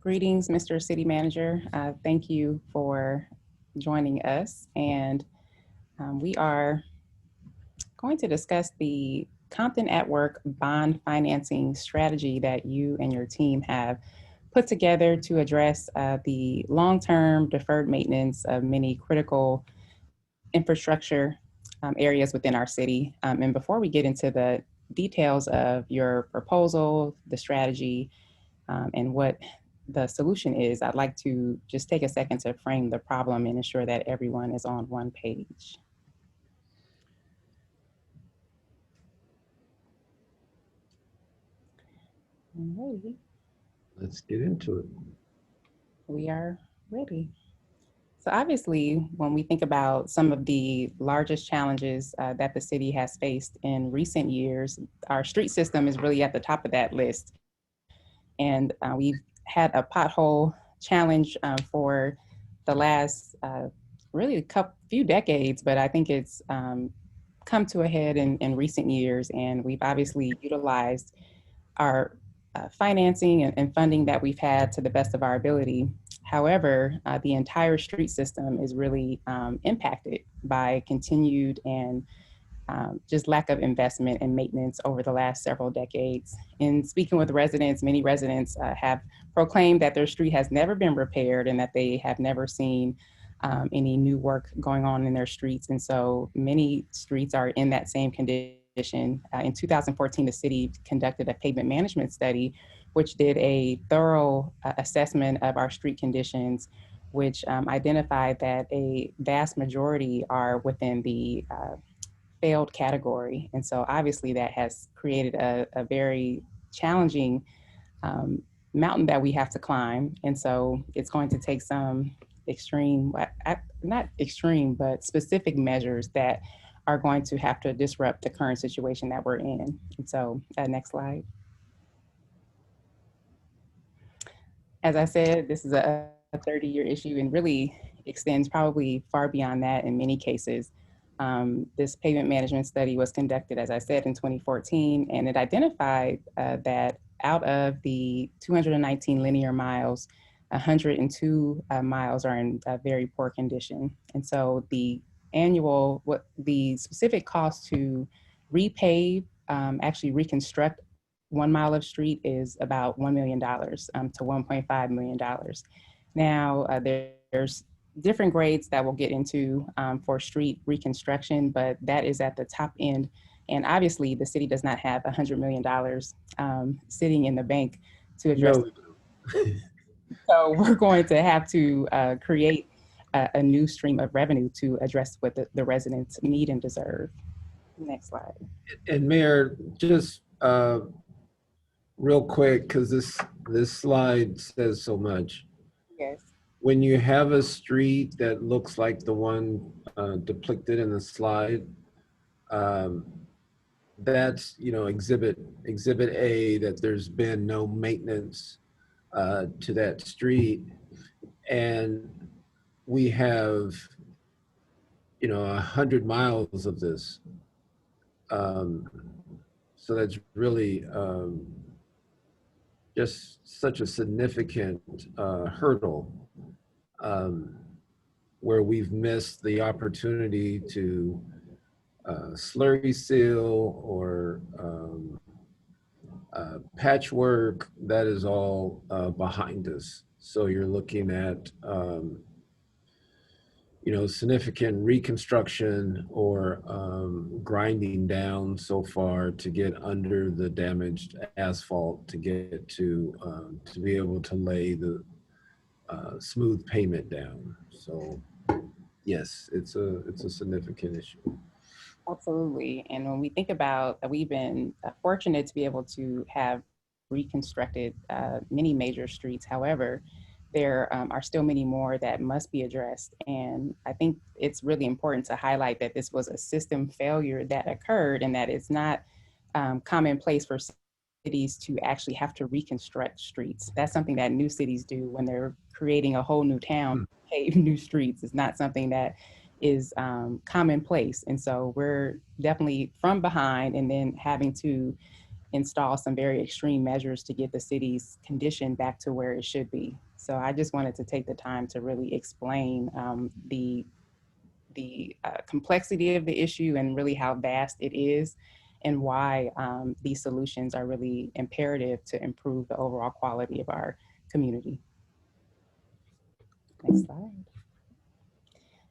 Greetings, Mr. City Manager. Thank you for joining us. And we are going to discuss the Compton at Work bond financing strategy that you and your team have put together to address the long-term deferred maintenance of many critical infrastructure areas within our city. And before we get into the details of your proposal, the strategy, and what the solution is, I'd like to just take a second to frame the problem and ensure that everyone is on one page. Alrighty, Let's get into it. we are ready. So obviously, when we think about some of the largest challenges that the city has faced in recent years, our street system is really at the top of that list. And we've had a pothole challenge for the last really few decades, but I think it's come to a head in recent years. And we've obviously utilized our financing and funding that we've had to the best of our ability. However, the entire street system is really impacted by continued and just lack of investment and maintenance over the last several decades. In speaking with residents, many residents have proclaimed that their street has never been repaired and that they have never seen any new work going on in their streets. And so many streets are in that same condition. In 2014, the city conducted a pavement management study, which did a thorough assessment of our street conditions, which identified that a vast majority are within the failed category. And so obviously that has created a very challenging mountain that we have to climb. And so it's going to take some extreme, not extreme, but specific measures that are going to have to disrupt the current situation that we're in. And so next slide. As I said, this is a 30-year issue and really extends probably far beyond that in many cases. This pavement management study was conducted, as I said, in 2014, and it identified that out of the 219 linear miles, 102 miles are in very poor condition. And so the specific cost to repave, actually reconstruct 1 mile of street is about $1 million to $1.5 million. Now, there's different grades that we'll get into for street reconstruction, but that is at the top end. And obviously, the city does not have $100 million sitting in the bank to address. No. So we're going to have to create a new stream of revenue to address what the residents need and deserve. Next slide. And Mayor, just real quick, because this slide says so much. Yes. When you have a street that looks like the one depicted in the slide, that's, exhibit A, that there's been no maintenance to that street. And we have, 100 miles of this. So that's really just such a significant hurdle where we've missed the opportunity to slurry seal or patchwork. That is all behind us. So you're looking at significant reconstruction or grinding down so far to get under the damaged asphalt to get to be able to lay the smooth pavement down. So yes, it's a significant issue. Absolutely. And when we think about that, we've been fortunate to be able to have reconstructed many major streets. However, there are still many more that must be addressed. And I think it's really important to highlight that this was a system failure that occurred and that it's not commonplace for cities to actually have to reconstruct streets. That's something that new cities do when they're creating a whole new town, pave new streets. It's not something that is commonplace. And so we're definitely from behind and then having to install some very extreme measures to get the city's condition back to where it should be. So I just wanted to take the time to really explain the complexity of the issue and really how vast it is, and why these solutions are really imperative to improve the overall quality of our community. Next slide.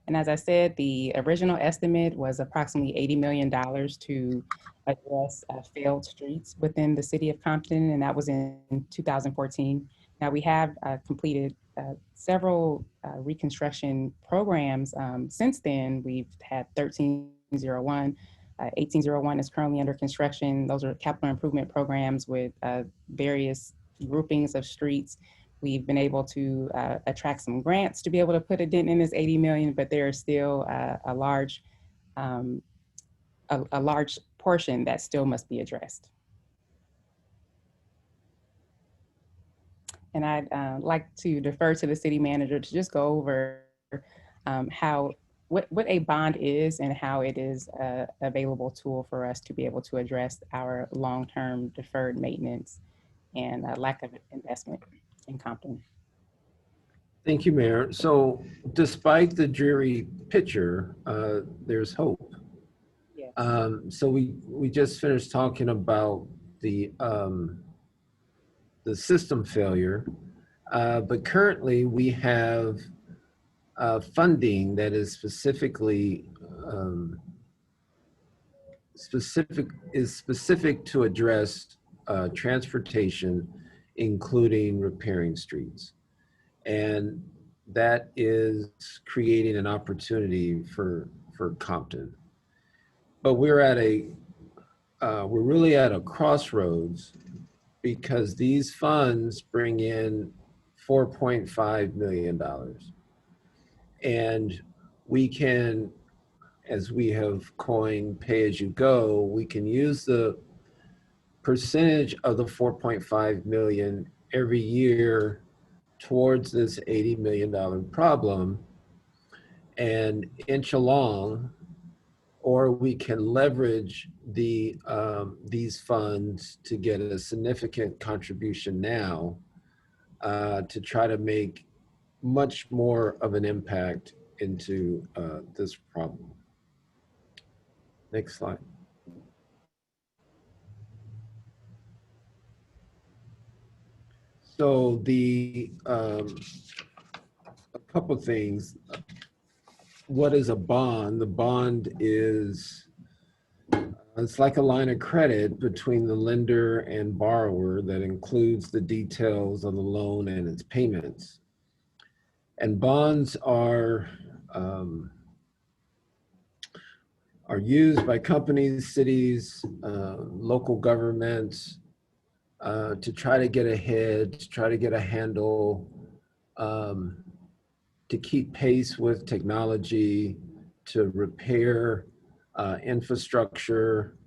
And as I said, the original estimate was approximately $80 million to address failed streets within the city of Compton, and that was in 2014. Now we have completed several reconstruction programs. Since then, we've had 1301. 1801 is currently under construction. Those are capital improvement programs with various groupings of streets. We've been able to attract some grants to be able to put a dent in this 80 million, but there is still a large portion that still must be addressed. And I'd like to defer to the city manager to just go over what a bond is and how it is a available tool for us to be able to address our long-term deferred maintenance and lack of investment in Compton. Thank you, Mayor. So despite the dreary picture, there's hope. Yes. So we just finished talking about the system failure, but currently we have funding that is specific to address transportation, including repairing streets. And that is creating an opportunity for Compton. But we're really at a crossroads, because these funds bring in $4.5 million. And we can, as we have coined pay as you go, we can use the percentage of the 4.5 million every year towards this $80 million problem and inch along, or we can leverage these funds to get a significant contribution now to try to make much more of an impact into this problem. Next slide. So a couple of things. What is a bond? The bond is, it's like a line of credit between the lender and borrower that includes the details of the loan and its payments. And bonds are used by companies, cities, local governments to try to get ahead, to try to get a handle, to keep pace with technology, to repair infrastructure.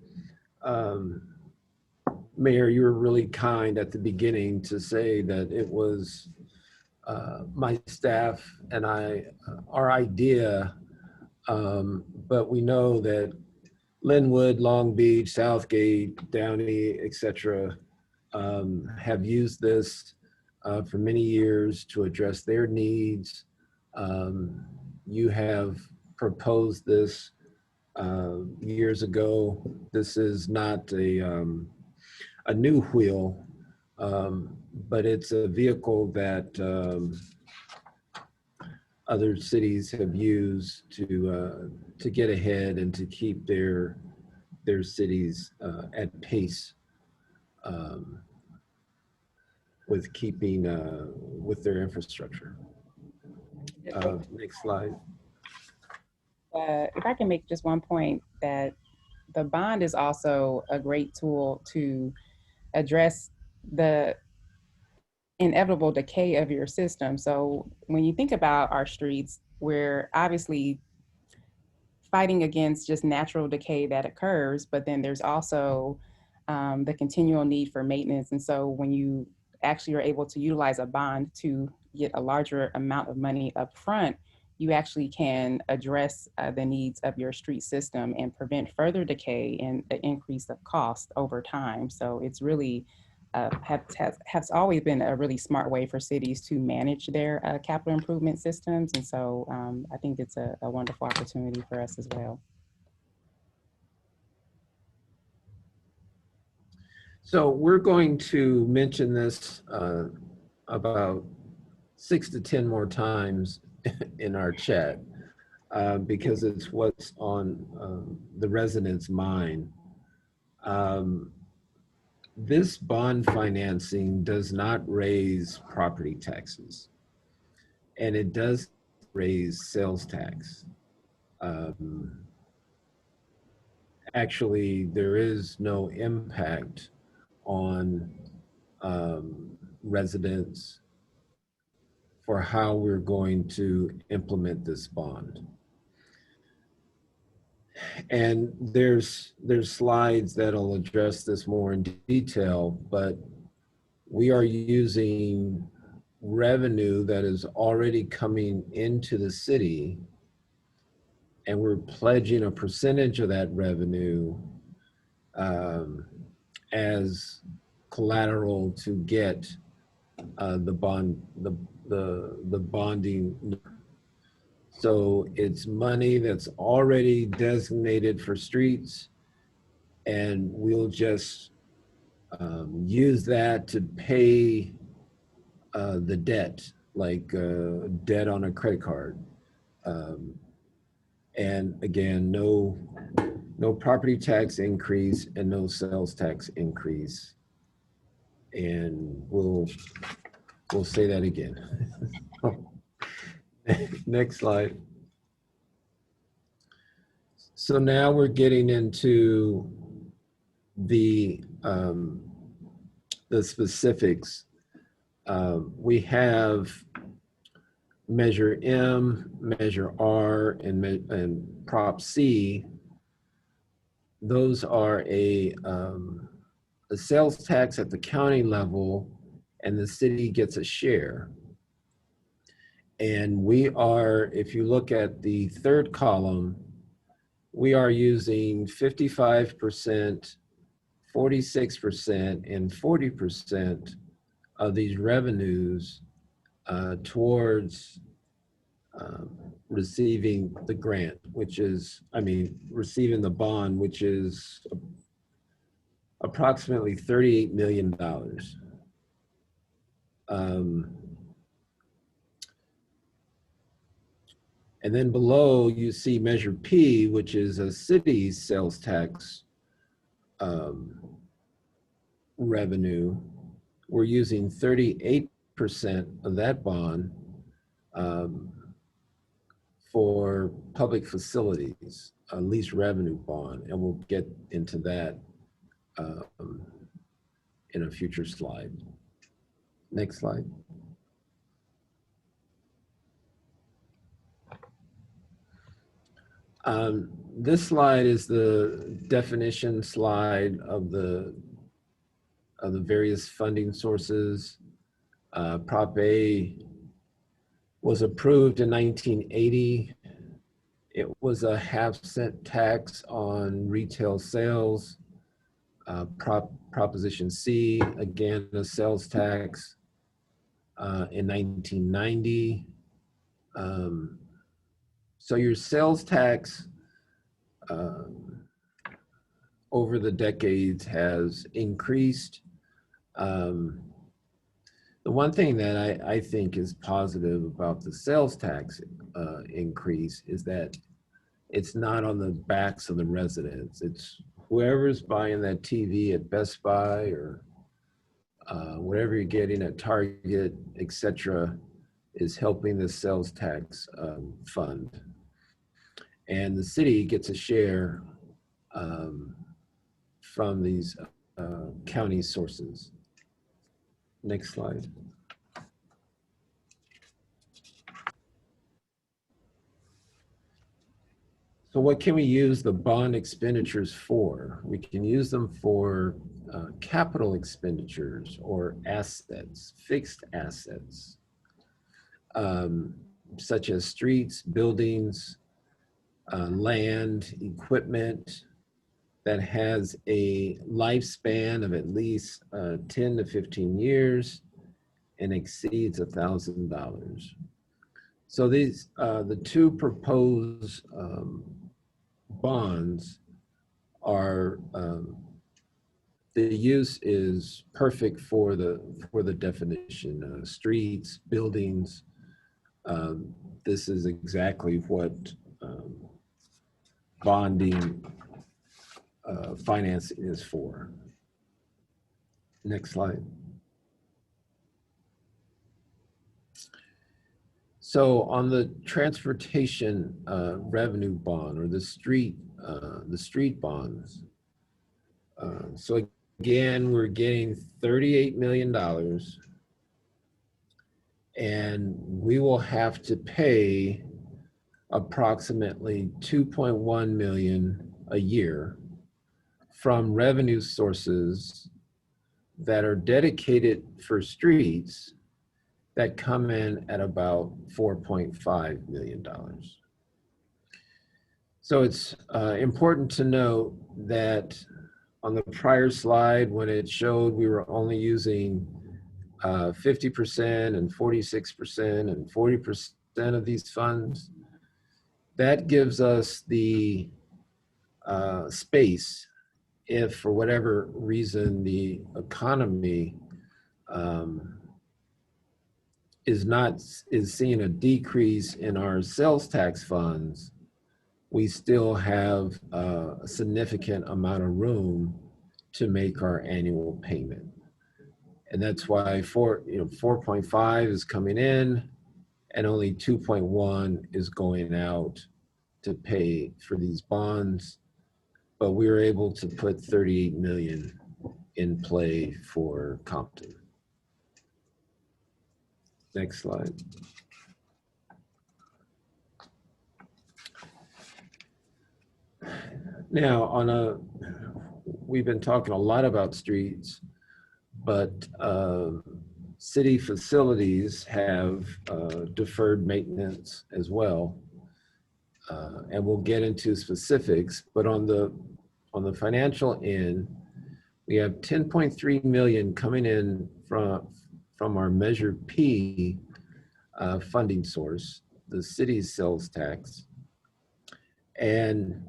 Mayor, you were really kind at the beginning to say that it was my staff and our idea, but we know that Linwood, Long Beach, Southgate, Downey, etc., have used this for many years to address their needs. You have proposed this years ago. This is not a new wheel, but it's a vehicle that other cities have used to get ahead and to keep their cities at pace with keeping with their infrastructure. Next slide. If I can make just one point, that the bond is also a great tool to address the inevitable decay of your system. So when you think about our streets, we're obviously fighting against just natural decay that occurs, but then there's also the continual need for maintenance. And so when you actually are able to utilize a bond to get a larger amount of money up front, you actually can address the needs of your street system and prevent further decay and the increase of cost over time. So it's really has always been a really smart way for cities to manage their capital improvement systems. And so I think it's a wonderful opportunity for us as well. So we're going to mention this about 6 to 10 more times in our chat because it's what's on the residents' mind. Um, this bond financing does not raise property taxes, and it does raise sales tax. Um, Actually, there is no impact on residents for how we're going to implement this bond. And there's slides that'll address this more in detail, but we are using revenue that is already coming into the city, and we're pledging a percentage of that revenue um, as collateral to get the bond, the bonding. So it's money that's already designated for streets, and we'll just use that to pay the debt, like debt on a credit card. Um, and again, no property tax increase and no sales tax increase. And we'll say that again. Next slide. So now we're getting into the specifics. We have Measure M, Measure R, and Prop C. Those are a sales tax at the county level, and the city gets a share. And we are, if you look at the third column, we are using 55%, 46%, and 40% of these revenues towards receiving the grant, which is, receiving the bond, which is approximately $38 million. And then below you see Measure P, which is a city's sales tax revenue. We're using 38% of that bond for public facilities, a lease revenue bond, and we'll get into that in a future slide. Next slide. This slide is the definition slide of the various funding sources. Prop A was approved in 1980. It was a half-cent tax on retail sales. Proposition C, again, a sales tax in 1990. So your sales tax over the decades has increased. The one thing that I think is positive about the sales tax increase is that it's not on the backs of the residents. It's whoever's buying that TV at Best Buy or whatever you're getting at Target, etc., is helping the sales tax fund. And the city gets a share from these county sources. Next slide. So what can we use the bond expenditures for? We can use them for capital expenditures or assets, fixed assets. such as streets, buildings, land, equipment that has a lifespan of at least 10 to 15 years and exceeds $1,000. So these, the two proposed bonds are, the use is perfect for the definition. Streets, buildings. This is exactly what um, bonding financing is for. Next slide. So on the transportation revenue bond or the street bonds. So again, we're getting $38 million, and we will have to pay approximately 2.1 million a year from revenue sources that are dedicated for streets that come in at about $4.5 million. So it's important to note that on the prior slide, when it showed we were only using 50% and 46% and 40% of these funds, that gives us the space if for whatever reason the economy is seeing a decrease in our sales tax funds, we still have a significant amount of room to make our annual payment. And that's why 4.5 is coming in and only 2.1 is going out to pay for these bonds. But we were able to put 38 million in play for Compton. Next slide. Now, we've been talking a lot about streets, but city facilities have deferred maintenance as well, and we'll get into specifics. But on the financial end, we have 10.3 million coming in from our Measure P funding source, the city's sales tax, and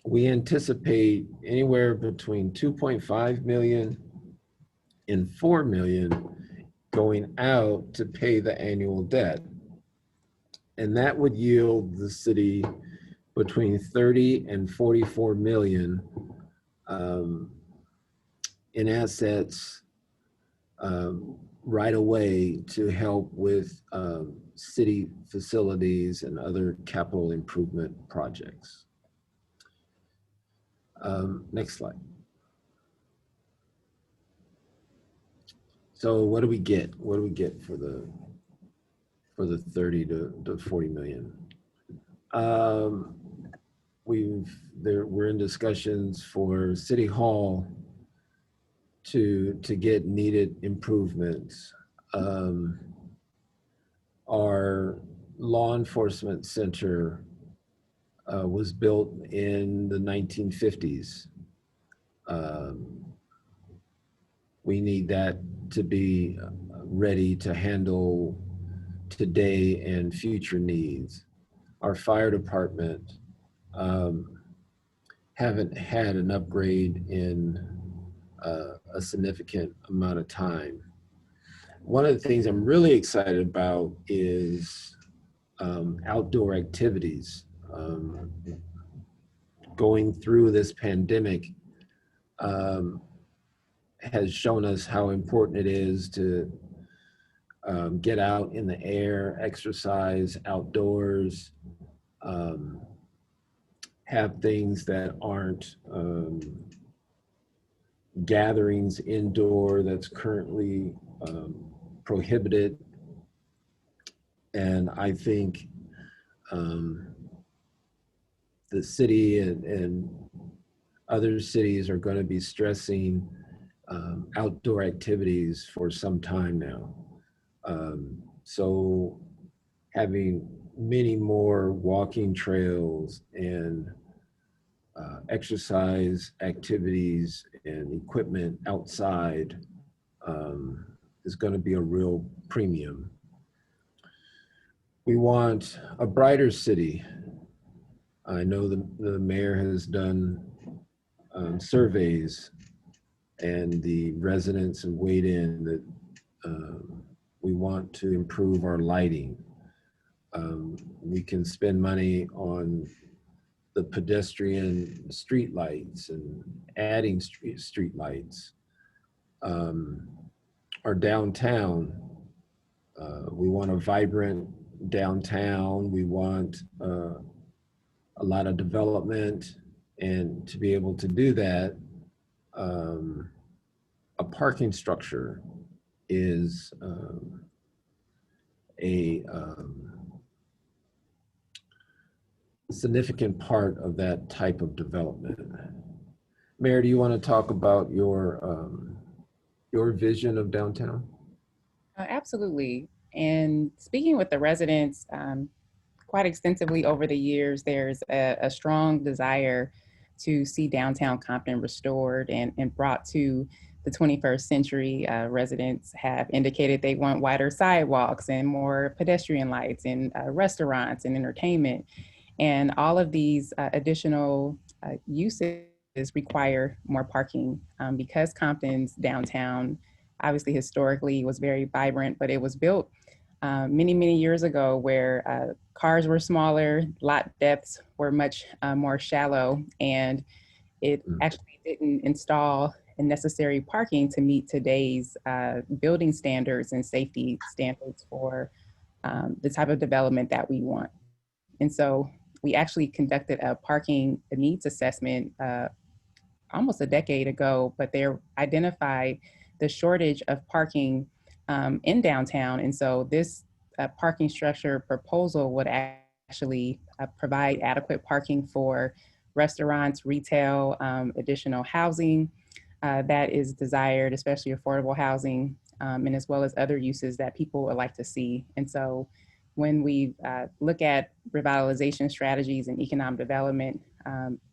we anticipate anywhere between 2.5 million and 4 million going out to pay the annual debt. And that would yield the city between 30 and 44 million in assets right away to help with city facilities and other capital improvement projects. Next slide. So what do we get? What do we get for the 30 to 40 million? We're in discussions for City Hall to get needed improvements. Our law enforcement center was built in the 1950s. We need that to be ready to handle today and future needs. Our fire department haven't had an upgrade in a significant amount of time. One of the things I'm really excited about is outdoor activities. Going through this pandemic has shown us how important it is to get out in the air, exercise outdoors, have things that aren't gatherings indoor that's currently prohibited. And I think the city and other cities are going to be stressing outdoor activities for some time now. So having many more walking trails and exercise activities and equipment outside um, is going to be a real premium. We want a brighter city. I know the mayor has done surveys, and the residents have weighed in that we want to improve our lighting. We can spend money on the pedestrian street lights and adding street lights. Um, our downtown, we want a vibrant downtown. We want a lot of development. And to be able to do that, um, a parking structure is a significant part of that type of development. Mayor, do you want to talk about your vision of downtown? Absolutely. And speaking with the residents quite extensively over the years, there's a strong desire to see downtown Compton restored and brought to the 21st century. Residents have indicated they want wider sidewalks and more pedestrian lights and restaurants and entertainment. And all of these additional uses require more parking because Compton's downtown obviously historically was very vibrant, but it was built many, many years ago where cars were smaller, lot depths were much more shallow, and it actually didn't install necessary parking to meet today's building standards and safety standards for the type of development that we want. And so we actually conducted a parking needs assessment almost a decade ago, but they identified the shortage of parking in downtown. And so this parking structure proposal would actually provide adequate parking for restaurants, retail, additional housing that is desired, especially affordable housing, and as well as other uses that people would like to see. And so when we look at revitalization strategies and economic development,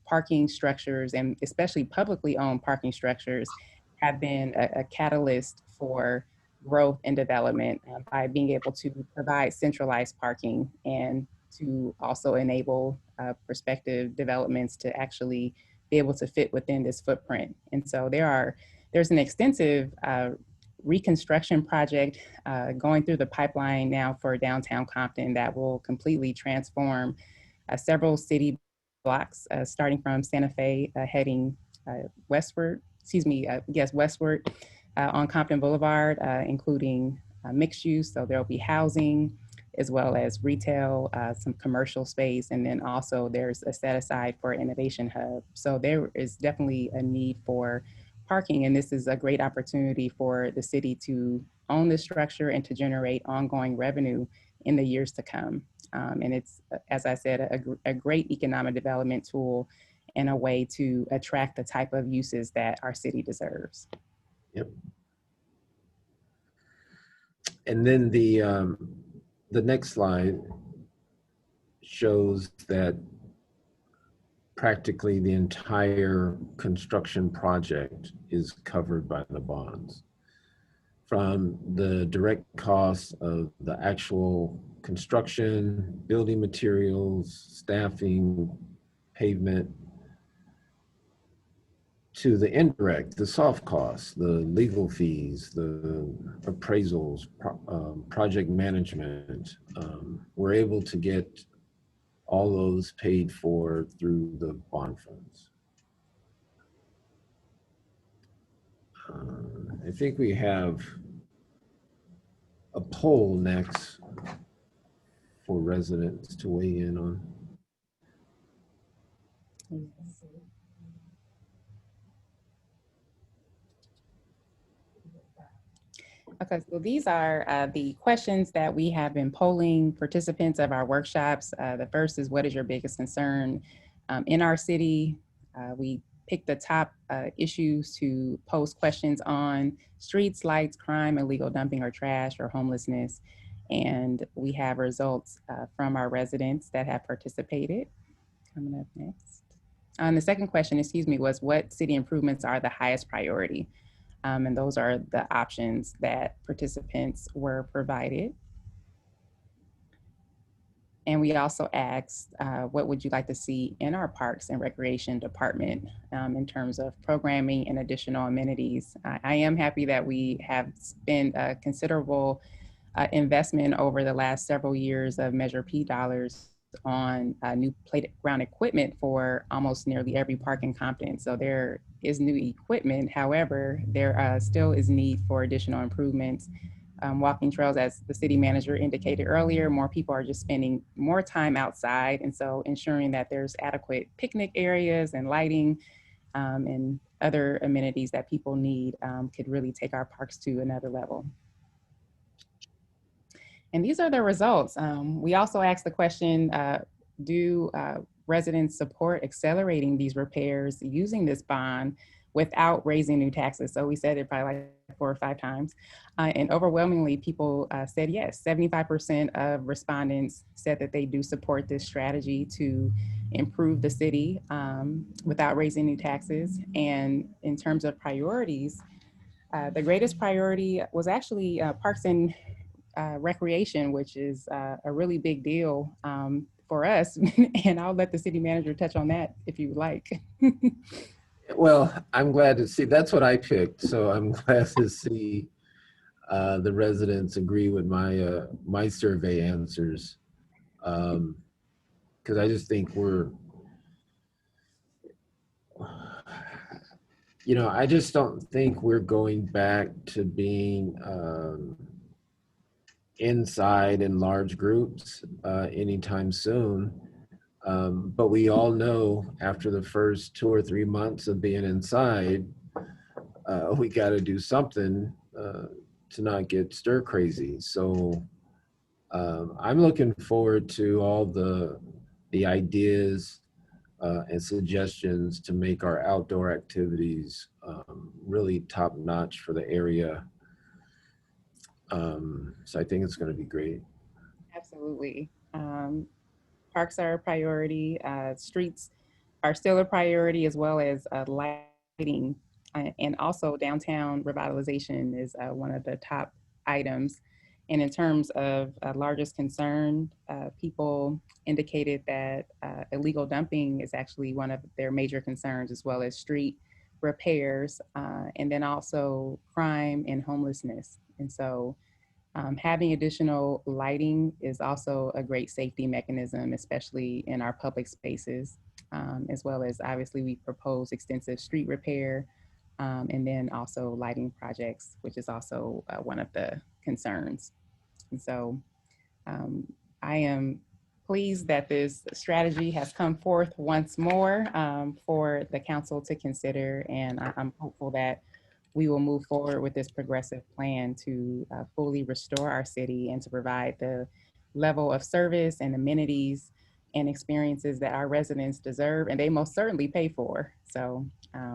parking structures, and especially publicly owned parking structures, have been a catalyst for growth and development by being able to provide centralized parking and to also enable prospective developments to actually be able to fit within this footprint. And so there's an extensive reconstruction project going through the pipeline now for downtown Compton that will completely transform several city blocks, starting from Santa Fe, heading westward, westward on Compton Boulevard, including mixed use. So there'll be housing as well as retail, some commercial space, and then also there's a set aside for innovation hub. So there is definitely a need for parking, and this is a great opportunity for the city to own this structure and to generate ongoing revenue in the years to come. And it's, as I said, a great economic development tool and a way to attract the type of uses that our city deserves. Yep. And then the next slide shows that practically the entire construction project is covered by the bonds. From the direct costs of the actual construction, building materials, staffing, pavement, to the indirect, the soft costs, the legal fees, the appraisals, project management. We're able to get all those paid for through the bond funds. I think we have a poll next for residents to weigh in on. Okay, so these are the questions that we have been polling participants of our workshops. The first is, what is your biggest concern in our city? We picked the top issues to post questions on: streets, lights, crime, illegal dumping or trash, or homelessness. And we have results from our residents that have participated. Coming up next. The second question, excuse me, was what city improvements are the highest priority? And those are the options that participants were provided. And we also asked, what would you like to see in our Parks and Recreation Department in terms of programming and additional amenities? I am happy that we have spent a considerable investment over the last several years of Measure P dollars on new playground equipment for almost nearly every park in Compton. So there is new equipment. However, there still is need for additional improvements. Walking trails, as the city manager indicated earlier, more people are just spending more time outside. And so ensuring that there's adequate picnic areas and lighting and other amenities that people need could really take our parks to another level. And these are the results. We also asked the question, do residents support accelerating these repairs using this bond without raising new taxes? So we said it probably like 4 or 5 times. And overwhelmingly, people said yes. 75% of respondents said that they do support this strategy to improve the city without raising new taxes. And in terms of priorities, the greatest priority was actually parks and recreation, which is a really big deal for us. And I'll let the city manager touch on that if you would like. Well, I'm glad to see, that's what I picked. So I'm glad to see the residents agree with my survey answers. Because I just think I just don't think we're going back to being inside in large groups anytime soon. But we all know after the first 2 or 3 months of being inside, we got to do something to not get stir crazy. So I'm looking forward to all the ideas and suggestions to make our outdoor activities really top notch for the area. So I think it's going to be great. Absolutely. Parks are a priority. Streets are still a priority, as well as lighting. And also, downtown revitalization is one of the top items. And in terms of largest concern, people indicated that illegal dumping is actually one of their major concerns, as well as street repairs, and then also crime and homelessness. And so, having additional lighting is also a great safety mechanism, especially in our public spaces, as well as obviously we propose extensive street repair and then also lighting projects, which is also one of the concerns. And so I am pleased that this strategy has come forth once more for the council to consider. And I'm hopeful that we will move forward with this progressive plan to fully restore our city and to provide the level of service and amenities and experiences that our residents deserve and they most certainly pay for. So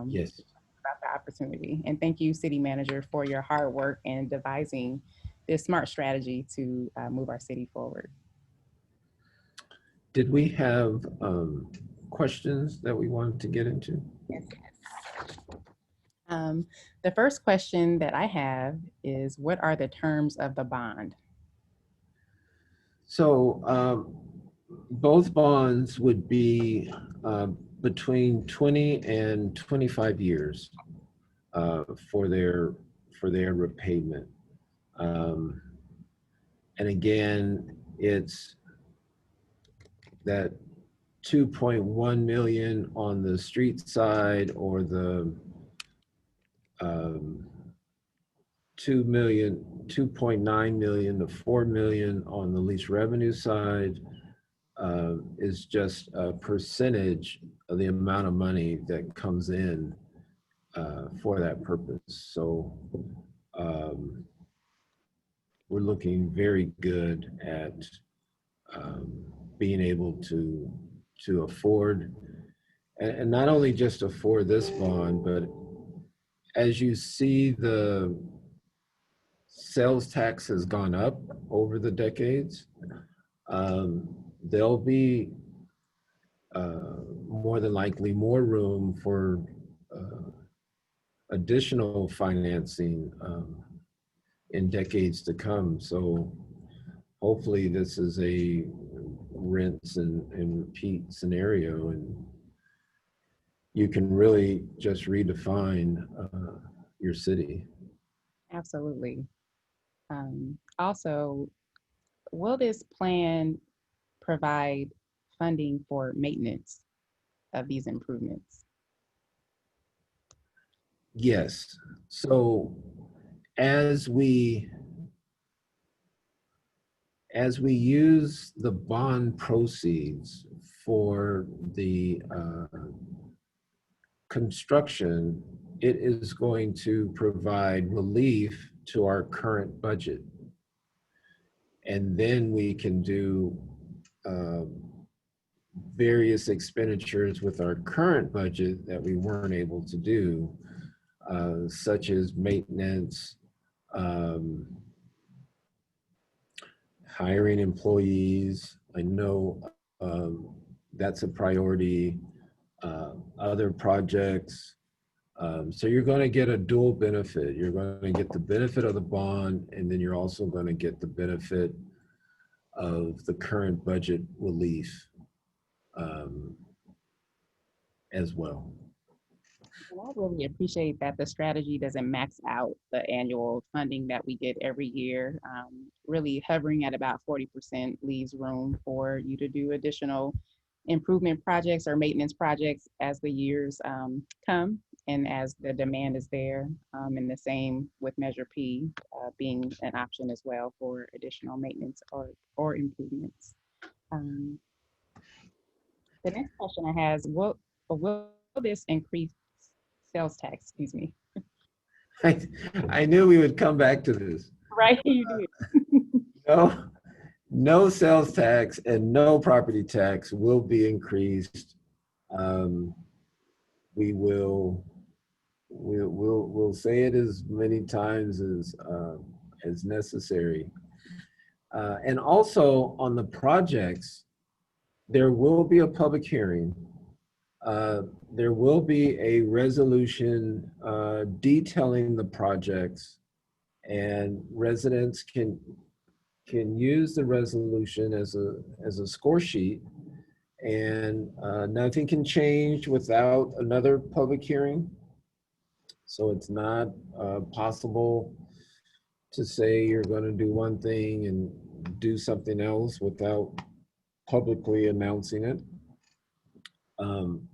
Yes. about the opportunity. And thank you, City Manager, for your hard work in devising this smart strategy to move our city forward. Did we have questions that we wanted to get into? Yes. The first question that I have is, what are the terms of the bond? So both bonds would be between 20 and 25 years for their repayment. And again, it's that 2.1 million on the street side, or the 2.9 million to 4 million on the lease revenue side, is just a percentage of the amount of money that comes in for that purpose. So we're looking very good at being able to afford, and not only just afford this bond, but as you see the sales tax has gone up over the decades. There'll be more than likely more room for uh, additional financing in decades to come. So hopefully this is a rinse and repeat scenario, and you can really just redefine your city. Absolutely. Also, will this plan provide funding for maintenance of these improvements? Yes. So as we as we use the bond proceeds for the construction, it is going to provide relief to our current budget. And then we can do um, various expenditures with our current budget that we weren't able to do, such as maintenance, um, hiring employees. I know that's a priority. Other projects. So you're going to get a dual benefit. You're going to get the benefit of the bond, and then you're also going to get the benefit of the current budget relief um, as well. And I really appreciate that the strategy doesn't max out the annual funding that we get every year. Really hovering at about 40% leaves room for you to do additional improvement projects or maintenance projects as the years come and as the demand is there. And the same with Measure P being an option as well for additional maintenance or improvements. Um, the next question I has, will this increase sales tax, excuse me. I, I knew we would come back to this. Right, you did. No, no sales tax and no property tax will be increased. Um, we will we'll say it as many times as necessary. And also on the projects, there will be a public hearing. There will be a resolution detailing the projects, and residents can use the resolution as a score sheet, and nothing can change without another public hearing. So it's not possible to say you're going to do one thing and do something else without publicly announcing it. Um,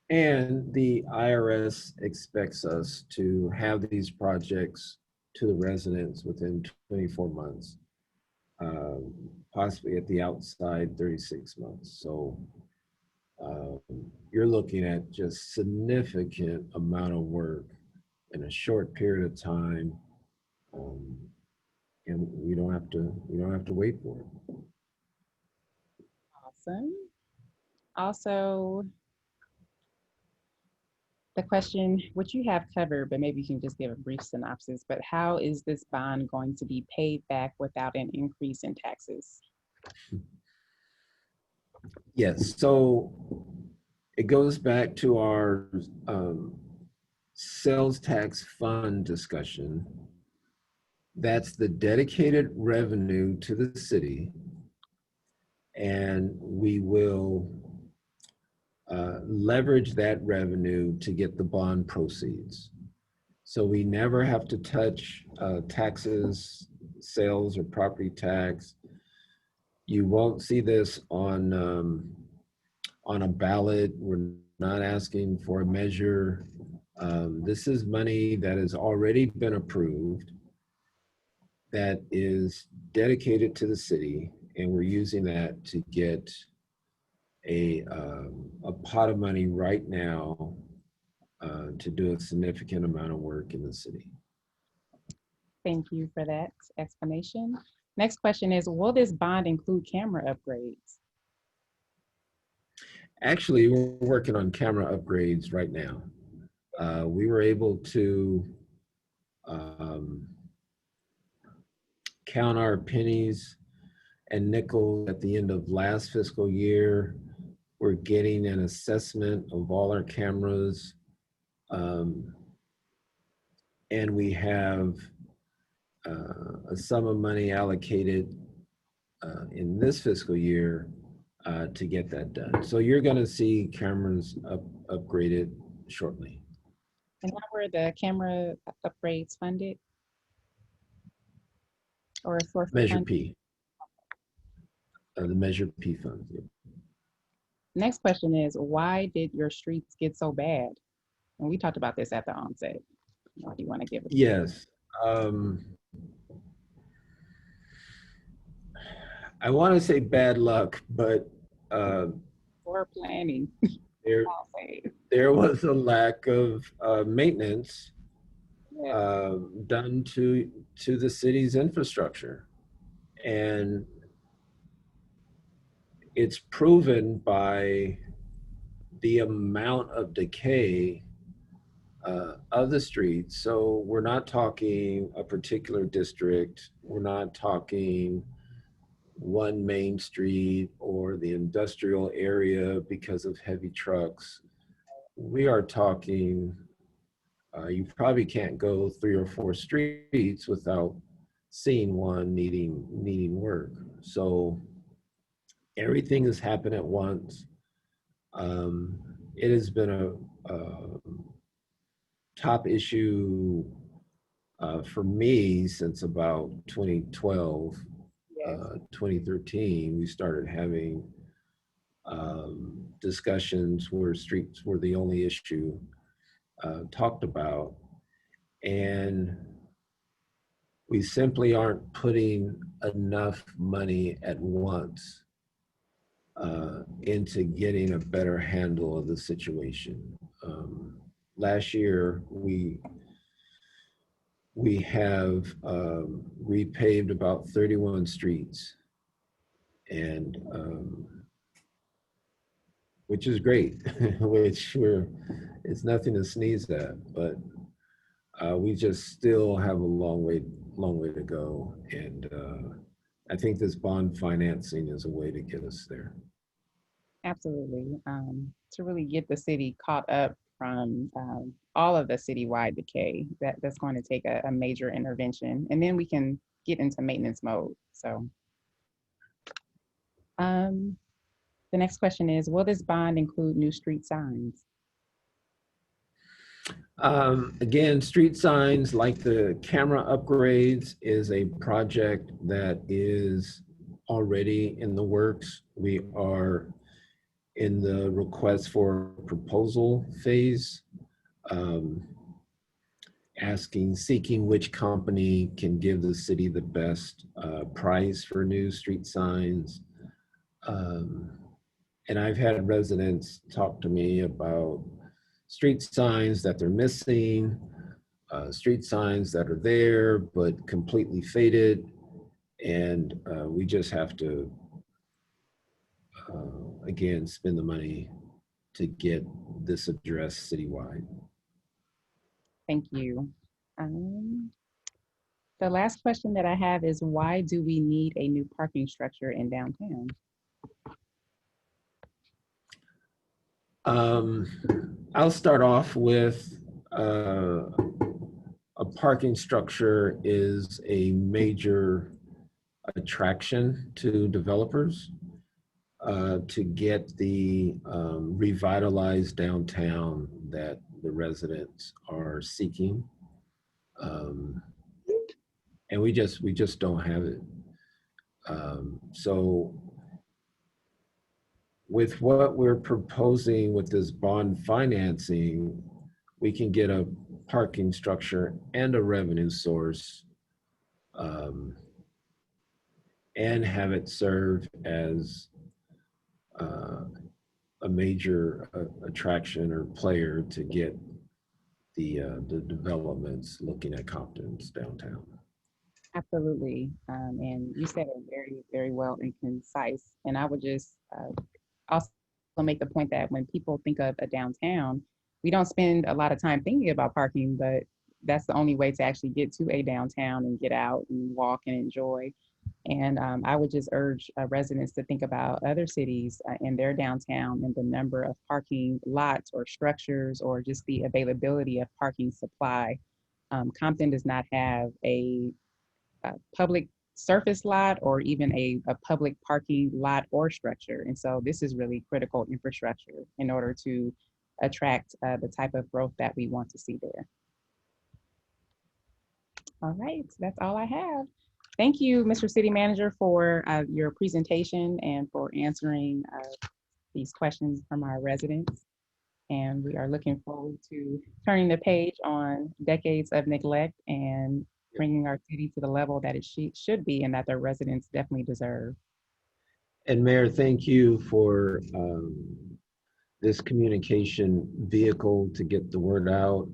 and the IRS expects us to have these projects to the residents within 24 months, um, possibly at the outside 36 months. So um, you're looking at just significant amount of work in a short period of time, um, and we don't have to wait for it. Awesome. Also, the question, which you have covered, but maybe you can just give a brief synopsis, but how is this bond going to be paid back without an increase in taxes? Yes, so it goes back to our um, sales tax fund discussion. That's the dedicated revenue to the city, and we will leverage that revenue to get the bond proceeds. So we never have to touch taxes, sales, or property tax. You won't see this on a ballot. We're not asking for a measure. This is money that has already been approved, that is dedicated to the city, and we're using that to get a pot of money right now to do a significant amount of work in the city. Thank you for that explanation. Next question is, will this bond include camera upgrades? Actually, we're working on camera upgrades right now. We were able to um, count our pennies and nickels at the end of last fiscal year. We're getting an assessment of all our cameras. Um, and we have a sum of money allocated in this fiscal year to get that done. So you're going to see cameras upgraded shortly. And how were the camera upgrades funded or a source of Measure funding? P, the Measure P funds. Yeah. Next question is, why did your streets get so bad? And we talked about this at the onset. Or do you want to give it? Yes. I want to say bad luck, but Poor planning. there I'll say. there was a lack of maintenance Yeah. done to the city's infrastructure, and it's proven by the amount of decay of the streets. So we're not talking a particular district. We're not talking one main street or the industrial area because of heavy trucks. We are talking, you probably can't go 3 or 4 streets without seeing one needing work. So everything has happened at once. It has been a top issue for me since about 2012, Yes. 2013. We started having discussions where streets were the only issue talked about. And we simply aren't putting enough money at once into getting a better handle of the situation. Last year, we have repaved about 31 streets, and which is great, which it's nothing to sneeze at, but we just still have a long way to go. And I think this bond financing is a way to get us there. Absolutely. To really get the city caught up from all of the citywide decay, that's going to take a major intervention, and then we can get into maintenance mode. So the next question is, will this bond include new street signs? Again, street signs like the camera upgrades is a project that is already in the works. We are in the request for proposal phase, seeking which company can give the city the best price for new street signs. And I've had residents talk to me about street signs that they're missing, street signs that are there but completely faded, and we just have to again spend the money to get this addressed citywide. Thank you. The last question that I have is, why do we need a new parking structure in downtown? I'll start off with a parking structure is a major attraction to developers to get the revitalized downtown that the residents are seeking. And we just don't have it. So with what we're proposing with this bond financing, we can get a parking structure and a revenue source, and have it serve as a major attraction or player to get the developments looking at Compton's downtown. Absolutely. And you said it very, very well and concise. And I would just also make the point that when people think of a downtown, we don't spend a lot of time thinking about parking, but that's the only way to actually get to a downtown and get out and walk and enjoy. And I would just urge residents to think about other cities in their downtown and the number of parking lots or structures or just the availability of parking supply. Compton does not have a public surface lot or even a public parking lot or structure. And so this is really critical infrastructure in order to attract the type of growth that we want to see there. All right, that's all I have. Thank you, Mr. City Manager, for your presentation and for answering these questions from our residents. And we are looking forward to turning the page on decades of neglect and bringing our city to the level that it should be and that their residents definitely deserve. And Mayor, thank you for this communication vehicle to get the word out.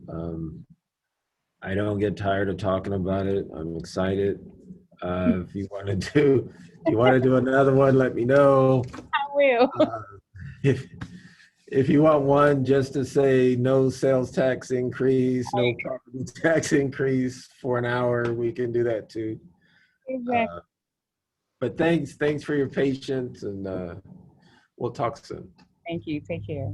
I don't get tired of talking about it. I'm excited. If you want to do, if you want to do another one, let me know. I will. Uh, if if you want one just to say no sales tax increase, no property tax increase for an hour, we can do that too. Exactly. Uh, but thanks for your patience, and we'll talk soon. Thank you. Take care.